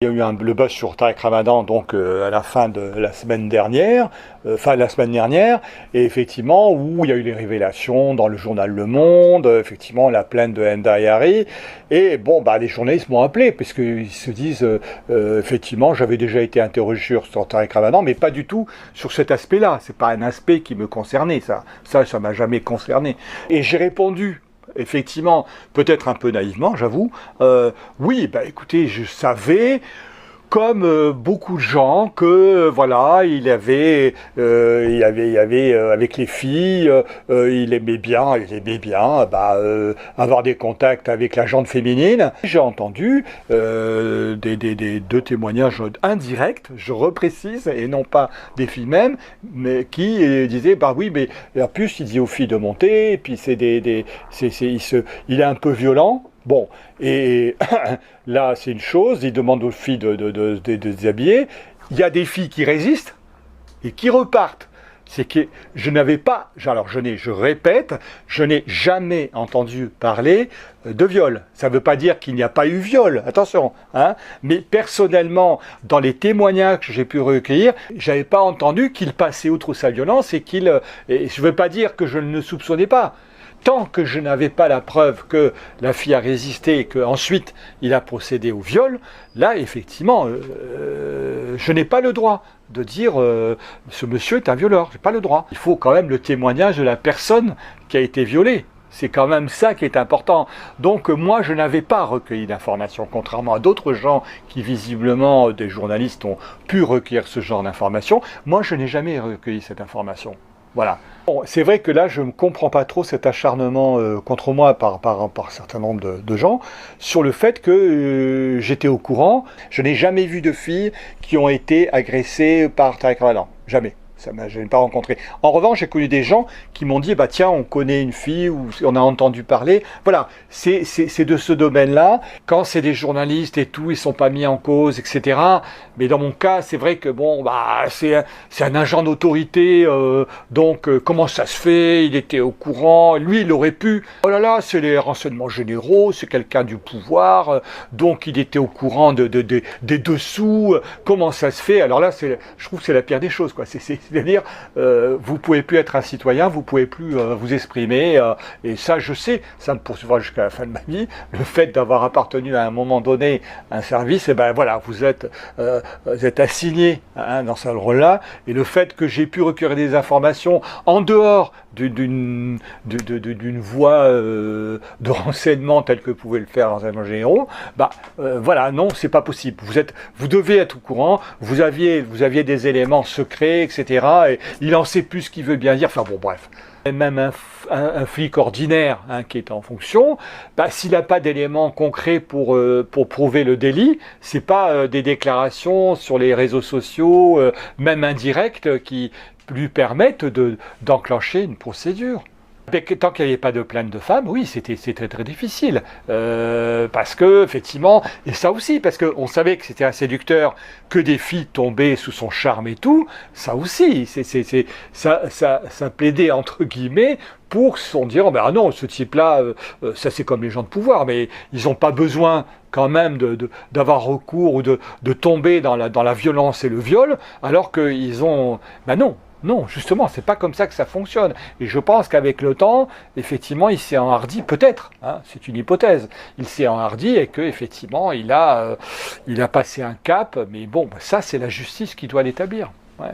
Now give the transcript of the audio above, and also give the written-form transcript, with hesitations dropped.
Il y a eu le buzz sur Tarek Ramadan donc à la fin de la semaine dernière, et effectivement où il y a eu les révélations dans le journal Le Monde, effectivement la plainte de Enda Yari, et bon les journalistes m'ont appelé parce qu'ils se disent effectivement j'avais déjà été interrogé sur Tarek Ramadan, mais pas du tout sur cet aspect-là. C'est pas un aspect qui me concernait, ça m'a jamais concerné. Et j'ai répondu. Effectivement, peut-être un peu naïvement, j'avoue. Oui, écoutez, je savais, comme beaucoup de gens, que voilà, il y avait avec les filles, il aimait bien avoir des contacts avec la gente féminine. J'ai entendu des deux témoignages indirects, je reprécise, et non pas des filles mêmes, mais qui disaient oui, mais en plus il dit aux filles de monter, et puis il est un peu violent. Bon, et là, c'est une chose, il demande aux filles de se déshabiller. Il y a des filles qui résistent et qui repartent. C'est que je n'avais pas, je répète, je n'ai jamais entendu parler de viol. Ça ne veut pas dire qu'il n'y a pas eu viol, attention, hein, mais personnellement, dans les témoignages que j'ai pu recueillir, j'avais pas entendu qu'il passait outre sa violence et je ne veux pas dire que je ne le soupçonnais pas. Tant que je n'avais pas la preuve que la fille a résisté et qu'ensuite il a procédé au viol, là effectivement, je n'ai pas le droit de dire ce monsieur est un violeur. Je n'ai pas le droit. Il faut quand même le témoignage de la personne qui a été violée. C'est quand même ça qui est important. Donc moi, je n'avais pas recueilli d'informations, contrairement à d'autres gens qui visiblement, des journalistes, ont pu recueillir ce genre d'informations. Moi, je n'ai jamais recueilli cette information. Voilà. Bon, c'est vrai que là, je ne comprends pas trop cet acharnement contre moi par un certain nombre de gens sur le fait que j'étais au courant. Je n'ai jamais vu de filles qui ont été agressées par Tarek Ramadan. Jamais. Je n'ai pas rencontré. En revanche, j'ai connu des gens qui m'ont dit tiens, on connaît une fille ou on a entendu parler. Voilà, c'est de ce domaine-là. Quand c'est des journalistes et tout, ils sont pas mis en cause, etc. Mais dans mon cas, c'est vrai que c'est un agent d'autorité. Donc, comment ça se fait? Il était au courant. Lui, il aurait pu. Oh là là, c'est les renseignements généraux. C'est quelqu'un du pouvoir. Donc, il était au courant des dessous. Comment ça se fait? Alors là, je trouve que c'est la pire des choses, quoi. C'est-à-dire, vous pouvez plus être un citoyen, vous pouvez plus vous exprimer, et ça, je sais, ça me poursuivra jusqu'à la fin de ma vie. Le fait d'avoir appartenu à un moment donné à un service, et voilà, vous êtes assigné dans ce rôle-là, et le fait que j'ai pu recueillir des informations en dehors d'une voie de renseignement telle que pouvaient le faire les renseignements généraux, voilà, non, c'est pas possible. Vous devez être au courant, vous aviez des éléments secrets, etc. Et il en sait plus ce qu'il veut bien dire. Enfin bon, bref. Et même un flic ordinaire qui est en fonction, s'il n'a pas d'éléments concrets pour prouver le délit, c'est pas des déclarations sur les réseaux sociaux, même indirectes, qui lui permettent d'enclencher une procédure. Tant qu'il n'y avait pas de plainte de femme, oui, c'était très difficile. Parce que, effectivement, et ça aussi, parce qu'on savait que c'était un séducteur, que des filles tombaient sous son charme et tout, ça aussi, ça plaidait, entre guillemets, pour se dire, non, ce type-là, ça c'est comme les gens de pouvoir, mais ils n'ont pas besoin quand même d'avoir recours ou de tomber dans la violence et le viol, alors qu'ils ont... non. Non, justement, c'est pas comme ça que ça fonctionne. Et je pense qu'avec le temps, effectivement, il s'est enhardi, peut-être, c'est une hypothèse, il s'est enhardi et qu'effectivement, il a passé un cap, mais bon, ça, c'est la justice qui doit l'établir. Ouais.